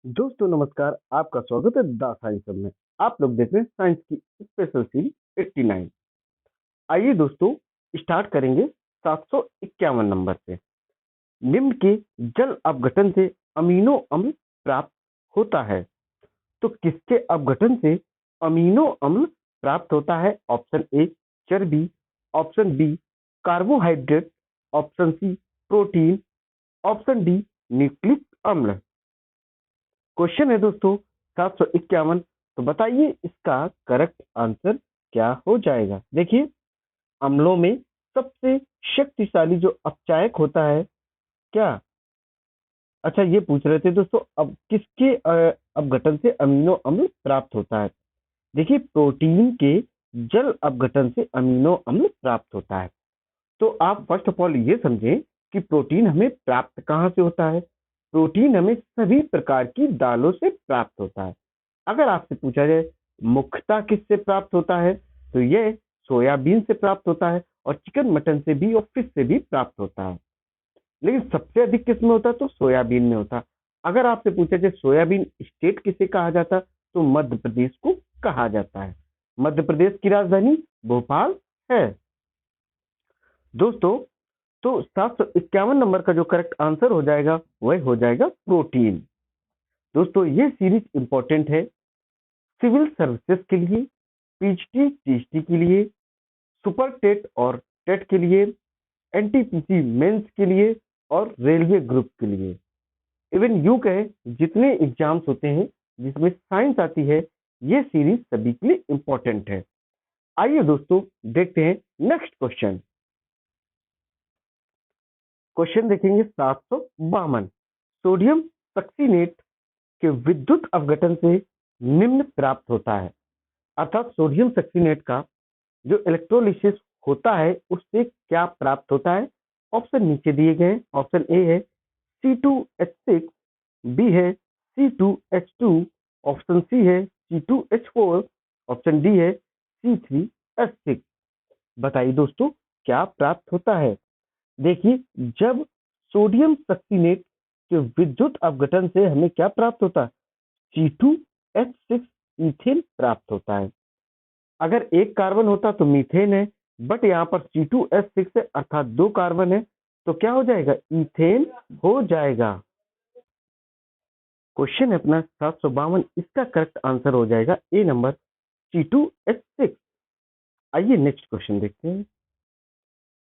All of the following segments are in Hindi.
दोस्तों नमस्कार, आपका स्वागत है द साइंस हब में। आप लोग देख रहे हैं साइंस की स्पेशल सीरीज 89। आइए दोस्तों, स्टार्ट करेंगे 751 नंबर से। निम्न के जल अपघटन से अमीनो अम्ल प्राप्त होता है। तो किसके अपघटन से अमीनो अम्ल प्राप्त होता है? ऑप्शन ए चर्बी, option B carbohydrate, option C protein, option D न्यूक्लिक अम्ल। क्वेश्चन है दोस्तों 751। तो बताइए इसका करेक्ट आंसर क्या हो जाएगा। देखिए, अम्लों में सबसे शक्तिशाली जो अपचायक होता है क्या? अच्छा, ये पूछ रहे थे दोस्तों, अब किसके अपघटन से अमीनो अम्ल प्राप्त होता है। देखिए, प्रोटीन के जल अपघटन से अमीनो अम्ल प्राप्त होता है। तो आप फर्स्ट ऑफ ऑल ये समझें कि प्रोटीन हमें प्राप्त कहाँ से होता है। प्रोटीन हमें सभी प्रकार की दालों से प्राप्त होता है। अगर आपसे पूछा जाए मुख्यतः किससे प्राप्त होता है, तो यह सोयाबीन से प्राप्त होता है, और चिकन मटन से भी और फिश से भी प्राप्त होता है। लेकिन सबसे अधिक किस में होता है? तो सोयाबीन में होता है। अगर आपसे पूछा जाए सोयाबीन स्टेट किसे कहा जाता है, तो मध्य प्रदेश को कहा जाता है। मध्य प्रदेश की राजधानी भोपाल है। दोस्तों, तो 751 नंबर का जो करेक्ट आंसर हो जाएगा वह हो जाएगा प्रोटीन। दोस्तों, ये सीरीज इंपॉर्टेंट है सिविल सर्विसेज के लिए, पीएचडी टीएचडी के लिए, सुपर टेट और टेट के लिए, एनटीपीसी मेंस के लिए और रेलवे ग्रुप के लिए। इवन यू कहे जितने एग्जाम्स होते हैं जिसमें साइंस आती है, ये सीरीज सभी के लिए इंपॉर्टेंट है। आइए दोस्तों, देखते हैं नेक्स्ट क्वेश्चन। क्वेश्चन देखेंगे 752। सोडियम सक्सीनेट के विद्युत अपघटन से निम्न प्राप्त होता है। अर्थात सोडियम सक्सीनेट का जो इलेक्ट्रोलिसिस होता है उससे क्या प्राप्त होता है? ऑप्शन नीचे दिए गए। ऑप्शन ए है C2H6, बी है C2H2, ऑप्शन सी है C2H4, ऑप्शन डी है C3H6। बताइए दोस्तों, क्या प्राप्त होता है? देखिए, जब सोडियम सक्सीनेट के विद्युत अपघटन से हमें क्या प्राप्त होता है? C2H6 ईथेन प्राप्त होता है। अगर एक कार्बन होता तो मीथेन है, बट यहाँ पर C2H6 है, अर्थात दो कार्बन है, तो क्या हो जाएगा? ईथेन हो जाएगा। क्वेश्चन है अपना 752, इसका करेक्ट आंसर हो जाएगा ए नंबर C2H6। आइए नेक्स्ट क्वेश्चन देखते हैं।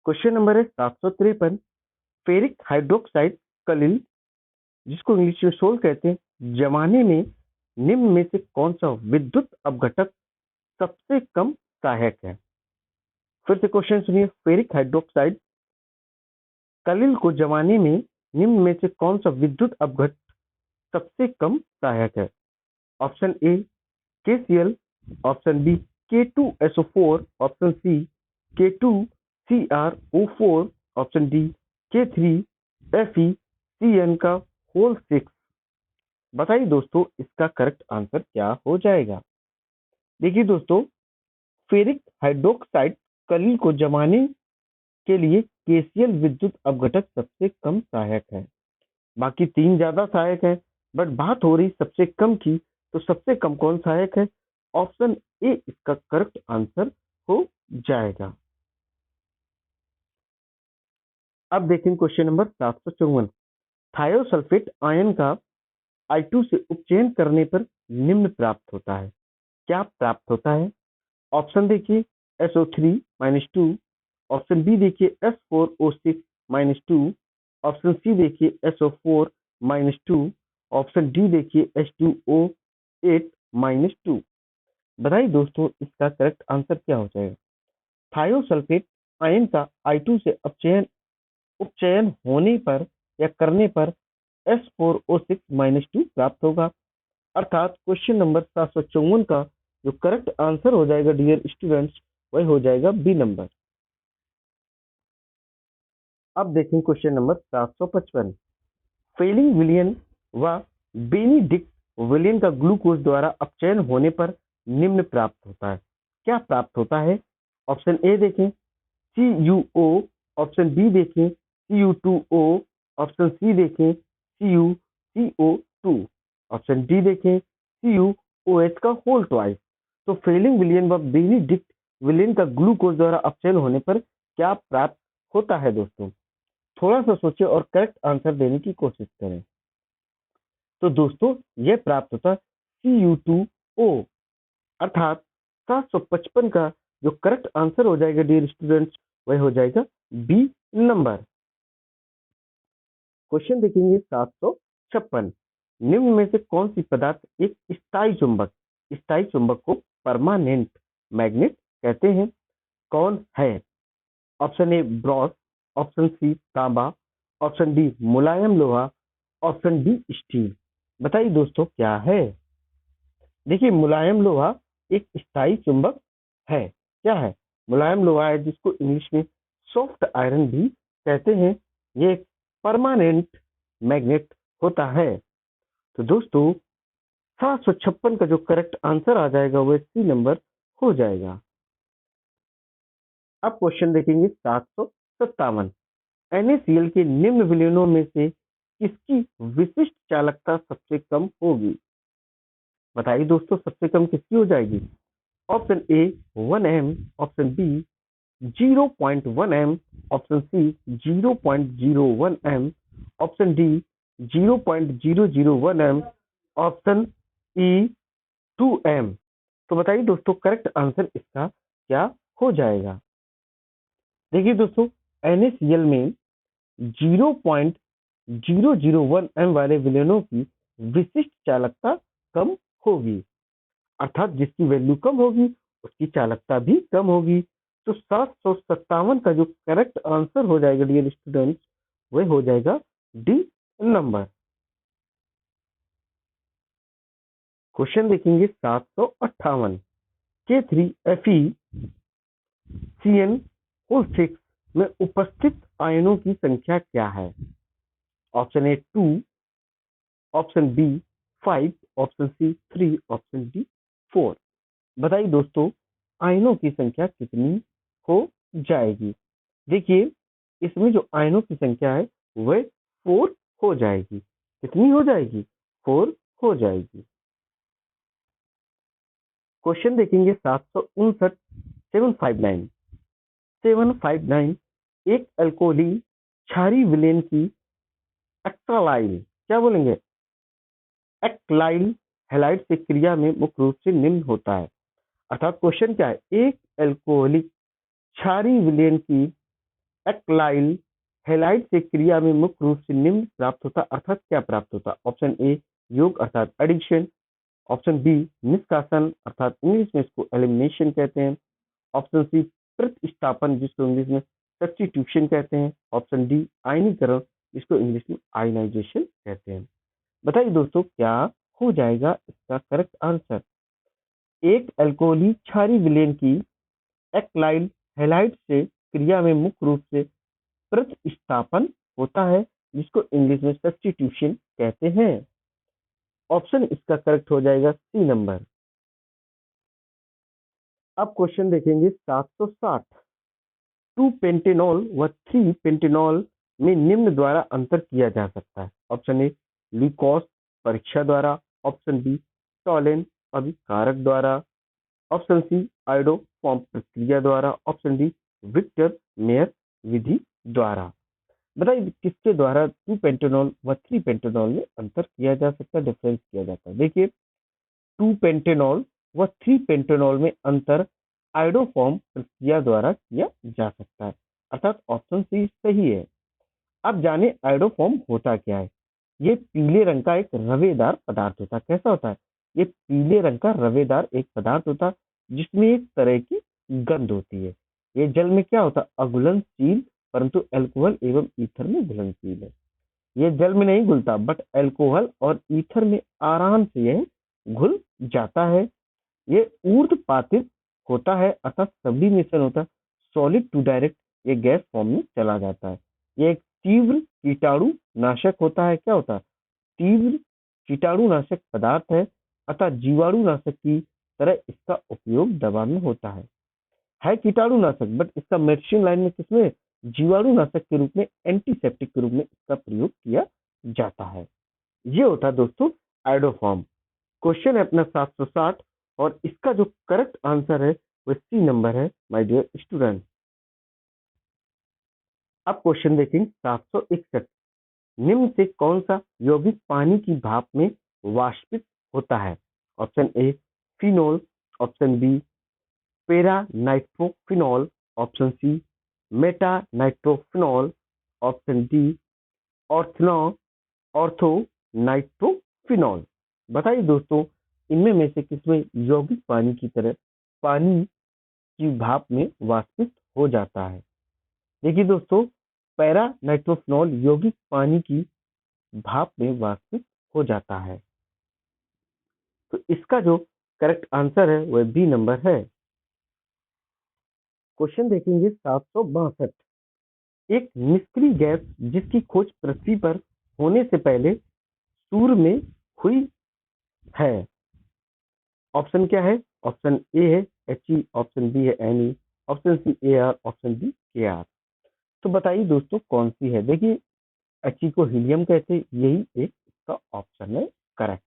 क्वेश्चन नंबर है 753। फेरिक हाइड्रोक्साइड कलिल, जिसको इंग्लिश में सोल कहते हैं, जमाने में निम्न में से कौन सा विद्युत अपघटक सबसे कम सहायक है? फिर से क्वेश्चन सुनिए। फेरिक हाइड्रोक्साइड कलिल को जमाने में निम्न में से कौन सा विद्युत अपघटक सबसे कम सहायक है? Option A KCl, option B K2SO4, option C K2CrO4, option D K3FeCN का होल 6। बताइए दोस्तों, इसका करेक्ट आंसर क्या हो जाएगा। देखिए दोस्तों, फेरिक हाइड्रोक्साइड कलिल को जमाने के लिए KCl विद्युत अपघटक सबसे कम सहायक है। बाकी तीन ज्यादा सहायक है, बट बात हो रही सबसे कम की, तो सबसे कम कौन सहायक है? ऑप्शन ए इसका करेक्ट आंसर हो जाएगा। अब देखें क्वेश्चन नंबर 754। थायोसल्फेट आयन का I2 से उपचयन करने पर निम्न प्राप्त होता है। क्या प्राप्त होता है? ऑप्शन देखिए SO3-2, ऑप्शन बी देखिए S4O6-2, ऑप्शन सी देखिए SO4-2, ऑप्शन डी देखिए H2O8-2। बताइए दोस्तों, इसका करेक्ट आंसर क्या हो जाएगा। थायोसल्फेट आयन का I2 से उपचयन होने पर या करने पर S4O6-2 प्राप्त होगा। अर्थात क्वेश्चन नंबर 754 का जो करेक्ट आंसर हो जाएगा डियर स्टूडेंट्स, वह हो जाएगा बी नंबर। अब देखें क्वेश्चन नंबर 755। फेलिंग विलियन व बेनिडिक्ट विलियन का ग्लूकोज द्वारा अपचयन होने पर निम्न प्राप्त होता है। क्या प्राप्त होता है? ऑप्शन ए देखें CuO, ऑप्शन बी देखें CU2O, ऑप्शन सी देखें CuCO2, ऑप्शन डी देखें, CuOH का होल ट्वाइस। तो फेलिंग विलियन व बेनिडिक्ट विलियन का ग्लूकोज द्वारा अपचयन होने पर क्या प्राप्त होता है दोस्तों? थोड़ा सा सोचिए और करेक्ट आंसर देने की कोशिश करें। तो दोस्तों यह प्राप्त होता Cu2O, अर्थात 755 का जो करेक्ट आंसर हो जाएगा डियर स्टूडेंट्स, वह हो जाएगा बी नंबर। क्वेश्चन देखेंगे 756। निम्न में से कौन सी पदार्थ एक स्थायी चुंबक को परमानेंट मैग्नेट कहते हैं? कौन है? Option A brass, option C तांबा, ऑप्शन डी मुलायम लोहा, ऑप्शन डी स्टील। बताइए दोस्तों क्या है? देखिए मुलायम लोहा एक स्थायी चुंबक है। क्या है? मुलायम लोहा है, जिसको इंग्लिश में सॉफ्ट आयरन भी कहते हैं। ये एक परमानेंट मैग्नेट होता है। तो दोस्तों 756 का जो करेक्ट आंसर आ जाएगा वह सी नंबर हो जाएगा। अब क्वेश्चन देखेंगे 757। NaCl के निम्न विलयनों में से किसकी विशिष्ट चालकता सबसे कम होगी? बताइए दोस्तों सबसे कम किसकी हो जाएगी? Option A 1m, option B 0.1m, option C 0.01m, option D 0.001m, option E 2m। तो बताइए दोस्तों करेक्ट आंसर इसका क्या हो जाएगा? देखिए दोस्तों NaCl में 0.001m वाले विलयनों की विशिष्ट चालकता कम होगी, अर्थात जिसकी वैल्यू कम होगी उसकी चालकता भी कम होगी। तो 757 का जो करेक्ट आंसर हो जाएगा डियर स्टूडेंट्स, वह हो जाएगा डी नंबर। क्वेश्चन देखेंगे 758। K3FeCN6 में उपस्थित आयनों की संख्या क्या है? Option A 2, option B 5, option C 3, option D 4। बताइए दोस्तों आयनों की संख्या कितनी हो जाएगी? देखिए इसमें जो आयनों की संख्या है वह 4 हो जाएगी। कितनी हो जाएगी? 4 हो जाएगी। क्वेश्चन देखेंगे 759। 759 एक अल्कोहली क्षारीय विलेन की एक्राइल, क्या बोलेंगे, एक्राइल हैलाइड से क्रिया में मुख्य रूप से निम्न होता है। अर्थात क्वेश्चन क्या है? एक अल्कोहलिक क्षारीय विलेन की एक्राइल हैलाइड से क्रिया में मुख्य रूप से निम्न प्राप्त होता, अर्थात क्या प्राप्त होता? ऑप्शन ए योग अर्थात एडिक्शन, ऑप्शन बी निष्कासन अर्थात इंग्लिश में इसको एलिमिनेशन कहते हैं, ऑप्शन सी प्रतिस्थापन जिसको इंग्लिश में सब्स्टिट्यूशन कहते हैं, ऑप्शन डी आयनीकरण जिसको इंग्लिश में आयनाइजेशन कहते हैं। बताइए दोस्तों क्या हो जाएगा इसका करेक्ट आंसर? एक अल्कोहली क्षारीय विलेन की एक्राइल हैलाइड से क्रिया में मुख्य रूप से प्रतिस्थापन होता है जिसको इंग्लिश में सब्स्टिट्यूशन कहते हैं। ऑप्शन इसका करेक्ट हो जाएगा सी नंबर। अब क्वेश्चन देखेंगे 760। 2 पेंटेनॉल व 3 पेंटेनॉल में निम्न द्वारा अंतर किया जा सकता है। ऑप्शन ए ल्यूकोस परीक्षा द्वारा, ऑप्शन बी टॉलेन अभिकारक द्वारा, ऑप्शन सी आयोडोफॉर्म प्रक्रिया द्वारा, ऑप्शन डी विक्टर मेयर विधि द्वारा। बताइए किसके द्वारा 2 पेंटेनॉल व 3 पेंटेनॉल में अंतर किया जा सकता है, डिफरेंस किया जाता है? देखिए 2 पेंटेनॉल व 3 पेंटेनॉल में अंतर आयोडोफॉर्म प्रक्रिया द्वारा किया जा सकता है, अर्थात ऑप्शन सी सही है। अब जाने आयोडोफॉर्म होता क्या है? ये पीले रंग का एक रवेदार पदार्थ होता है। कैसा होता है? ये पीले रंग का रवेदार एक पदार्थ होता है जिसमें एक तरह की गंध होती है। ये जल में क्या होता है? अघुलनशील, परंतु अल्कोहल एवं ईथर में घुलनशील है। ये जल में नहीं घुलता बट अल्कोहल और ईथर में आराम से यह घुल जाता है। ये ऊर्ध्वपातित होता है, अर्थात सब्लिमेशन होता है, सॉलिड टू डायरेक्ट ये गैस फॉर्म में चला जाता है। ये एक तीव्र कीटाणु नाशक होता है। क्या होता है? तीव्र कीटाणु नाशक पदार्थ है, अतः जीवाणु नाशक की तरह इसका उपयोग दवा में होता है कीटाणु नाशक, बट इसका मेडिसिन लाइन में किसमें? जीवाणु नाशक के रूप में, एंटीसेप्टिक के रूप में इसका प्रयोग किया जाता है। ये होता है दोस्तों आइडोफॉर्म। क्वेश्चन है अपना 760 और इसका जो करेक्ट आंसर है वो सी नंबर है माय डियर स्टूडेंट। अब क्वेश्चन देखेंगे 761। निम्न से कौन सा यौगिक पानी की भाप में वाष्पित होता है? Option A phenol, option B para nitrophenol, option C meta nitrophenol, option D ortho ortho nitrophenol. बताइए दोस्तों, इनमें में से किसमें यौगिक पानी की तरह पानी की भाप में वाष्पित हो जाता है? देखिए दोस्तों, पैरा नाइट्रोफिनॉल यौगिक पानी की भाप में वाष्पित हो जाता है। तो इसका जो करेक्ट आंसर है वह बी नंबर है। क्वेश्चन देखेंगे 762। एक निष्क्रिय गैस जिसकी खोज पृथ्वी पर होने से पहले सूर्य में हुई है। ऑप्शन क्या है? ऑप्शन ए है He, ऑप्शन बी है Ne, option C Ar, option D Kr। तो बताइए दोस्तों कौन सी है? देखिए, He को हीलियम कहते हैं, यही एक इसका ऑप्शन है करेक्ट।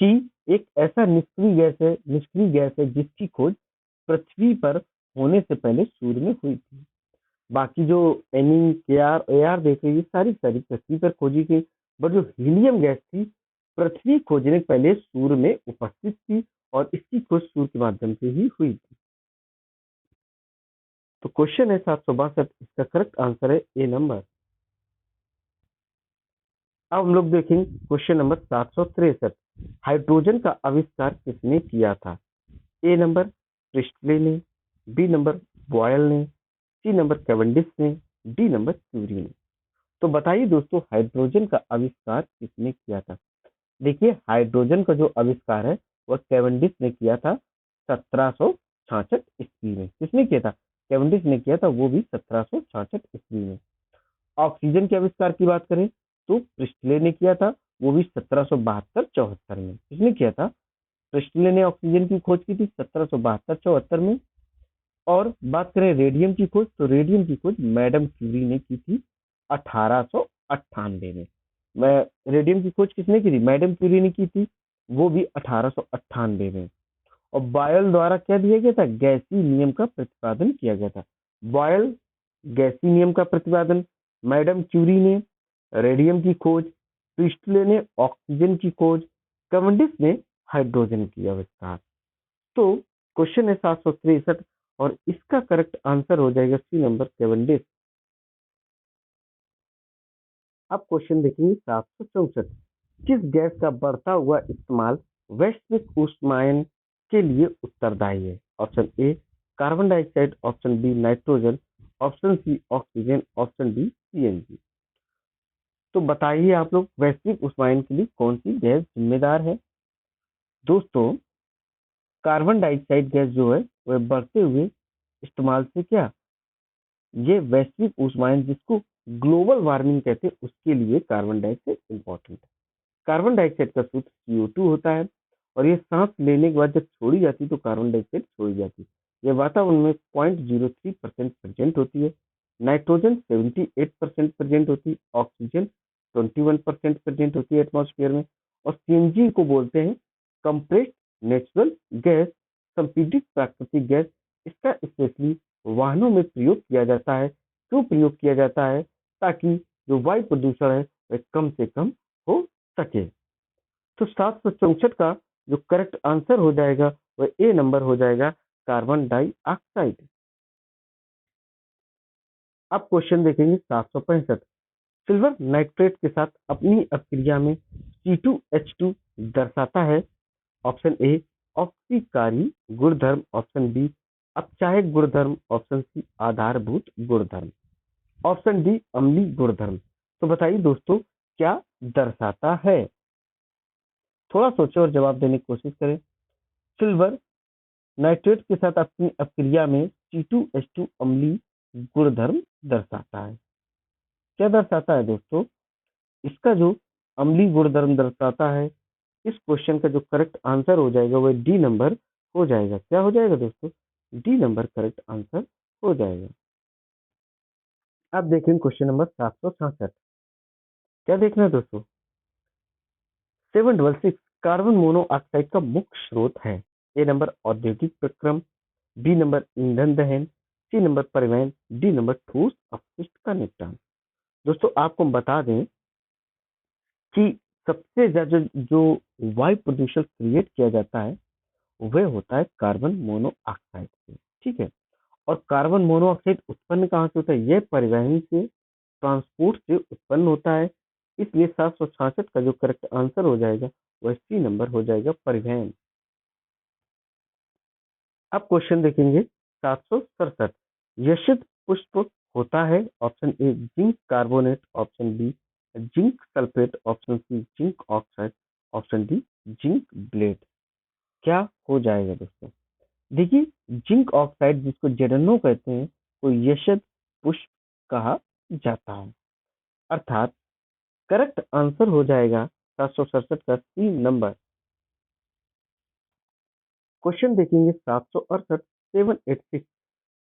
He एक ऐसा निष्क्रिय गैस है जिसकी खोज पृथ्वी पर होने से पहले सूर्य में हुई थी। बाकी जो एनी के आर ए आर देख रही है, सारी सारी पृथ्वी पर खोजी गई, बट जो हीलियम गैस थी पृथ्वी खोजने के पहले सूर्य में उपस्थित थी और इसकी खोज सूर्य के माध्यम से ही हुई थी। तो क्वेश्चन है 762, इसका करेक्ट आंसर है ए नंबर। अब हम लोग देखेंगे क्वेश्चन नंबर 763। हाइड्रोजन का आविष्कार किसने किया था? ए नंबर प्रिस्टले ने, बी नंबर बॉयल ने, सी नंबर कैवेंडिश ने, डी नंबर क्यूरी ने। तो बताइए दोस्तों, हाइड्रोजन का आविष्कार किसने किया था? देखिए, हाइड्रोजन का जो आविष्कार है वह कैवेंडिश ने किया था 1766 ईस्वी में। किसने किया था? कैवेंडिश ने किया था, वो भी 1766 ईस्वी में। ऑक्सीजन के आविष्कार की बात करें तो प्रिस्टले ने किया था, वो भी 1772-74 में। किसने किया था? प्रिस्टले ने ऑक्सीजन की खोज की थी 1772-74 में। और बात करें रेडियम की खोज, तो रेडियम की खोज मैडम क्यूरी ने की थी 1898 में। मैं रेडियम की खोज किसने की थी? मैडम क्यूरी ने की थी, वो भी 1898 में। और बॉयल द्वारा क्या दिया गया था? गैसीय नियम का प्रतिपादन किया गया था। बॉयल गैसीय नियम का प्रतिपादन, मैडम क्यूरी ने रेडियम की खोज, प्रिस्टले ने ऑक्सीजन की खोज, कैवेंडिश ने हाइड्रोजन की आविष्कार। तो क्वेश्चन है 763 और इसका करेक्ट आंसर हो जाएगा सी नंबर कैवेंडिश। अब क्वेश्चन देखेंगे 764। किस गैस का बढ़ता हुआ इस्तेमाल वैश्विक ऊष्मायन के लिए उत्तरदायी है? Option A carbon dioxide, option B nitrogen, option C oxygen, option D CNG. तो बताइए आप लोग, वैश्विक ऊष्मायन के लिए कौन सी गैस जिम्मेदार है? दोस्तों, कार्बन डाइऑक्साइड गैस जो है वह बढ़ते हुए इस्तेमाल से क्या, ये वैश्विक ऊष्मायन जिसको ग्लोबल वार्मिंग कहते हैं उसके लिए कार्बन डाइऑक्साइड इंपॉर्टेंट है। कार्बन डाइऑक्साइड का सूत्र CO2 होता है और ये सांस लेने के बाद जब छोड़ी जाती है तो कार्बन डाइऑक्साइड छोड़ी जाती है। ये वातावरण में 0.03% प्रेजेंट होती है, नाइट्रोजन 78% प्रेजेंट होती है, ऑक्सीजन 21% प्रेजेंट होती है एटमॉस्फेयर में, और सीएनजी को बोलते हैं कंप्रेस्ड नेचुरल गैस, संपीड़ित प्राकृतिक गैस। इसका स्पेशली वाहनों में प्रयोग किया जाता है। क्यों प्रयोग किया जाता है? ताकि जो वायु प्रदूषण है वह कम से कम हो सके। तो 764 का जो करेक्ट आंसर हो जाएगा वह ए नंबर हो जाएगा, कार्बन डाइऑक्साइड। अब क्वेश्चन देखेंगे 765। सिल्वर नाइट्रेट के साथ अपनी अपक्रिया में C2H2 दर्शाता है। ऑप्शन ए ऑक्सीकारी गुणधर्म, ऑप्शन बी अपचायक गुणधर्म, ऑप्शन सी आधारभूत गुणधर्म, ऑप्शन डी अम्लीय गुणधर्म। तो बताइए दोस्तों, क्या दर्शाता है? थोड़ा सोचो और जवाब देने की कोशिश करें। सिल्वर नाइट्रेट के साथ अपनी अपक्रिया में C2H2 अम्लीय गुणधर्म दर्शाता है। क्या दर्शाता है दोस्तों? इसका जो अम्लीय गुणधर्म दर्शाता है, इस क्वेश्चन का जो करेक्ट आंसर हो जाएगा वह डी नंबर हो जाएगा। क्या हो जाएगा दोस्तों? डी नंबर करेक्ट आंसर हो जाएगा। अब देखें क्वेश्चन नंबर 766। क्या देखना है दोस्तों? 766 कार्बन मोनोऑक्साइड का मुख्य स्रोत है। ए नंबर औद्योगिक प्रक्रम, बी नंबर ईंधन दहन, सी नंबर परिवहन, डी नंबर ठोस अपशिष्ट का निपटान। दोस्तों आपको हम बता दें कि सबसे ज्यादा जो वायु प्रदूषण क्रिएट किया जाता है वह होता है कार्बन मोनोऑक्साइड से। ठीक है, और कार्बन मोनोऑक्साइड उत्पन्न कहाँ से होता है? यह परिवहन से, ट्रांसपोर्ट से उत्पन्न होता है। इसलिए 766 का जो करेक्ट आंसर हो जाएगा वह सी नंबर हो जाएगा, परिवहन। अब क्वेश्चन देखेंगे 767। यशित पुष्प होता है? Option A zinc carbonate, option B zinc sulphate, option C zinc oxide, option D zinc blende. क्या हो जाएगा दोस्तों? देखिए, जिंक ऑक्साइड जिसको जेडनो कहते हैं वो यशद पुष्प कहा जाता है। अर्थात करेक्ट आंसर हो जाएगा 767 का सी नंबर। क्वेश्चन देखेंगे 768। 786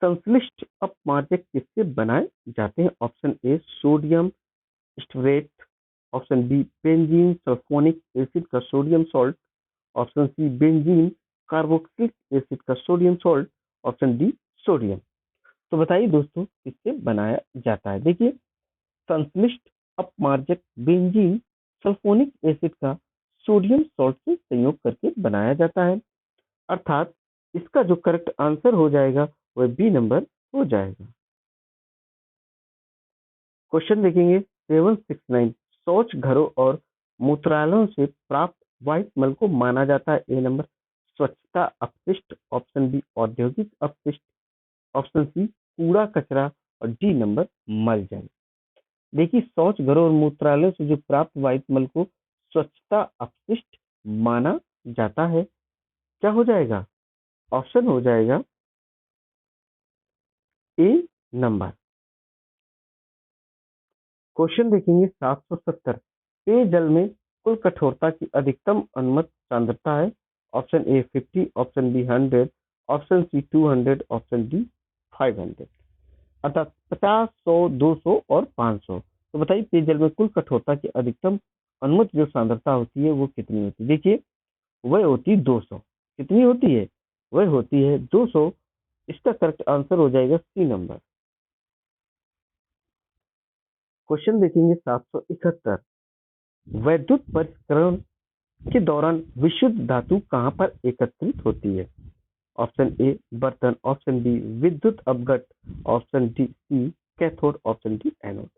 संश्लिष्ट अपमार्जक किससे बनाए जाते हैं? Option A sodium stearate, option B benzene sulphonic acid का sodium salt, option C benzene carboxylic acid का sodium salt, option D sodium. तो बताइए दोस्तों किससे बनाया जाता है? देखिए, संश्लिष्ट अपमार्जक बेंजीन सल्फोनिक एसिड का सोडियम सॉल्ट से संयोग करके बनाया जाता है। अर्थात इसका जो करेक्ट आंसर हो जाएगा वह बी नंबर हो जाएगा। क्वेश्चन देखेंगे 769। शौच घरों और मूत्रालयों से प्राप्त व्हाइट मल को माना जाता है? ए नंबर स्वच्छता अपशिष्ट, ऑप्शन बी औद्योगिक अपशिष्ट, ऑप्शन सी कूड़ा कचरा, और डी नंबर मल जल। देखिए, शौच घरों और मूत्रालयों से जो प्राप्त व्हाइट मल को स्वच्छता अपशिष्ट माना जाता है। क्या हो जाएगा? ऑप्शन हो जाएगा ए नंबर। क्वेश्चन देखेंगे 770। पेयजल में कुल कठोरता की अधिकतम अनुमत सांद्रता है? Option A 50, option B 100, option C 200, option D 500। अर्थात 50, 100, 200 और 500। तो बताइए पेयजल में कुल कठोरता की अधिकतम अनुमत जो सांद्रता होती है वो कितनी होती है? देखिए, वह होती है 200। कितनी होती है? वह होती है 200। इसका करेक्ट आंसर हो जाएगा सी नंबर। क्वेश्चन देखेंगे 771। वैद्युत परिष्करण के दौरान विशुद्ध धातु कहाँ पर एकत्रित होती है? ऑप्शन ए बर्तन, ऑप्शन बी विद्युत अपघट, option D C cathode, option D anode.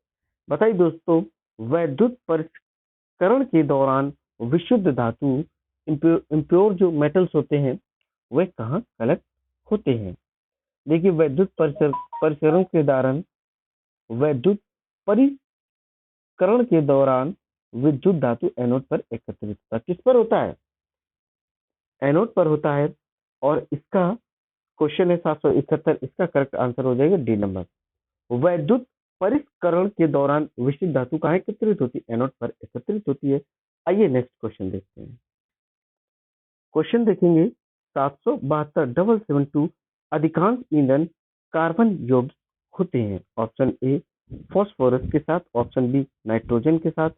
बताइए दोस्तों, वैद्युत परिष्करण के दौरान विशुद्ध धातु इम्प्योर जो मेटल्स होते हैं वे कहाँ कलेक्ट होते हैं? देखिए, वैद्युत परिसरों के दौरान वैद्युत परिकरण के दौरान विद्युत धातु एनोड पर एकत्रित होता है। किस पर होता है? एनोड पर होता है। और इसका क्वेश्चन है 771। इसका करेक्ट आंसर हो जाएगा डी नंबर। वैद्युत परिष्करण के दौरान विशिष्ट धातु कहाँ एकत्रित होती है? एनोड पर एकत्रित होती है। आइए नेक्स्ट क्वेश्चन देखते हैं। क्वेश्चन देखेंगे 772। 772 अधिकांश ईंधन कार्बन युक्त होते हैं? ऑप्शन ए फॉस्फोरस के साथ, ऑप्शन बी नाइट्रोजन के साथ,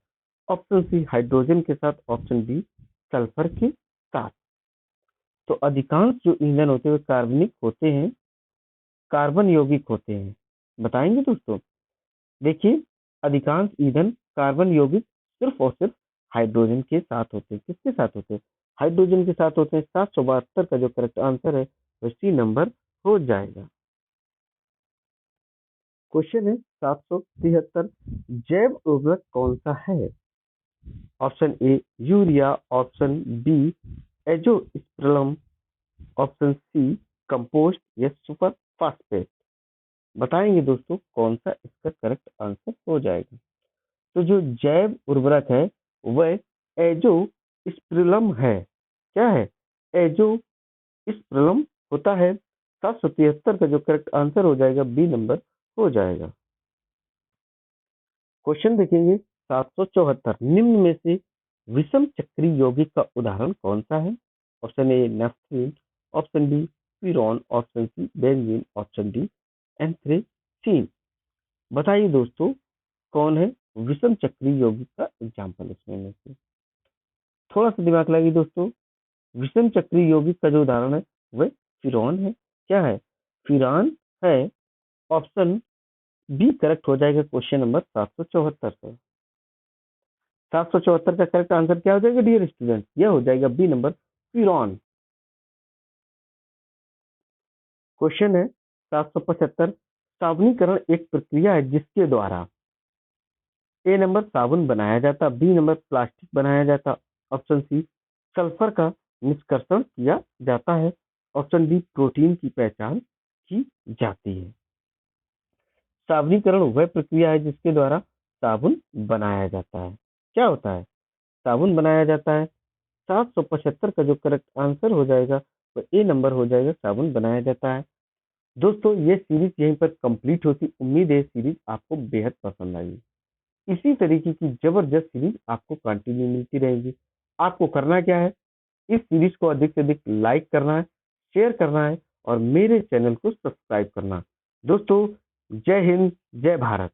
ऑप्शन सी हाइड्रोजन के साथ, ऑप्शन डी सल्फर के साथ। तो अधिकांश जो ईंधन होते हैं वे कार्बनिक होते हैं, कार्बन यौगिक होते हैं। बताएंगे दोस्तों? देखिए, अधिकांश ईंधन कार्बन यौगिक सिर्फ और सिर्फ हाइड्रोजन के साथ होते हैं। किसके साथ होते हैं? हाइड्रोजन के साथ होते हैं। 772 का जो करेक्ट आंसर है वह सी नंबर हो जाएगा। क्वेश्चन है 773। जैव उर्वरक कौन सा है? Option A urea, option B azosperm, option C compost या सुपर फास्फेट। बताएंगे दोस्तों कौन सा इसका करेक्ट आंसर हो जाएगा? तो जो जैव उर्वरक है वह एजोस्पर्म है। क्या है? एजोस्पर्म होता है। 773 का जो करेक्ट आंसर हो जाएगा बी नंबर हो जाएगा। क्वेश्चन देखेंगे 774। निम्न में से विषम चक्रीय यौगिक का उदाहरण कौन सा है? Option A naphthalene, option B pyrone, option C benzene, option D anthracene. बताइए दोस्तों कौन है विषम चक्रीय यौगिक का एग्जाम्पल इसमें में से? थोड़ा सा दिमाग लगाइए दोस्तों। विषम चक्री यौगिक का जो उदाहरण है वह फिरौन है। क्या है? फिरौन है। ऑप्शन बी करेक्ट हो जाएगा क्वेश्चन नंबर 774 से। 774 का करेक्ट आंसर क्या हो जाएगा डियर स्टूडेंट? यह हो जाएगा बी नंबर, फिरौन। क्वेश्चन है 775। साबुनीकरण एक प्रक्रिया है जिसके द्वारा ए नंबर साबुन बनाया जाता, बी नंबर प्लास्टिक बनाया जाता, ऑप्शन सी सल्फर का निष्कर्षण किया जाता है, ऑप्शन डी प्रोटीन की पहचान की जाती है। साबुनीकरण वह प्रक्रिया है जिसके द्वारा साबुन बनाया जाता है। क्या होता है? साबुन बनाया जाता है। 775 का जो करेक्ट आंसर हो जाएगा वो ए नंबर हो जाएगा, साबुन बनाया जाता है। दोस्तों ये सीरीज यहीं पर कंप्लीट होती। उम्मीद है सीरीज आपको बेहद पसंद आई। इसी तरीके की जबरदस्त सीरीज आपको कंटिन्यू मिलती रहेगी। आपको करना क्या है? इस सीरीज को अधिक से अधिक लाइक करना है, शेयर करना है और मेरे चैनल को सब्सक्राइब करना। दोस्तों जय हिंद, जय भारत।